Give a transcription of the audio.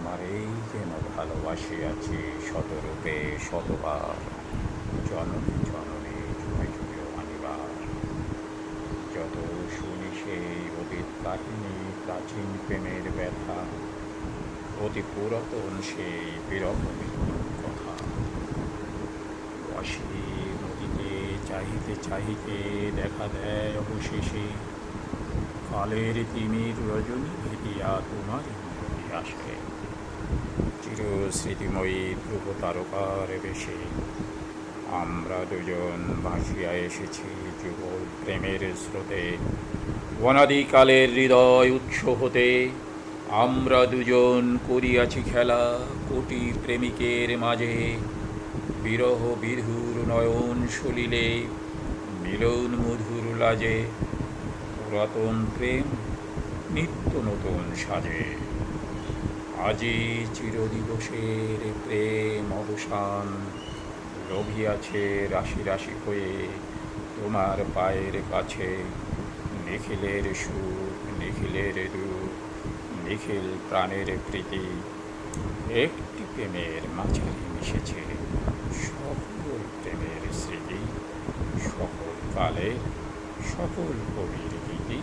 তোমারেই যেন ভালোবাসিয়াছি শতরূপে শতবার, জনমে জনমে যুগে যুগে অনিবার। যত শুনি সেই অতীত কাহিনী, প্রাচীন প্রেমের ব্যথা, অতি পুরাতন সেই বিরহ মৃত্যুর কথা। অসি নদীতে চাহিতে চাহিতে দেখা দেয় অবশেষে কালের তিমির রজনী ভেদিয়া তোমার নিয়তি আসে। চির স্মৃতিময়ী ধ্রুব তারকার বেশে আমরা দুজন ভাসিয়া এসেছি যুগল প্রেমের স্রোতে। অনাদিকালের হৃদয় উৎস হতে আমরা দুজন করিয়াছি খেলা কোটি প্রেমিকের মাঝে। বিরহ বিধুর নয়ন সলিলে মিলন মধুর লাজে, পুরাতন প্রেম নিত্য নতুন সাজে। আজি চিরদিবসের প্রেম অবসান, রহিয়াছে রাশি রাশি হয়ে তোমার পায়ের কাছে। নিখিলের সুখ নিখিলের দুঃখ, নিখিল প্রাণের প্রীতি, একটি প্রেমের মাঝারি মিশেছে সকল প্রেমের স্মৃতি, সকল কালে সকল কবির গীতি।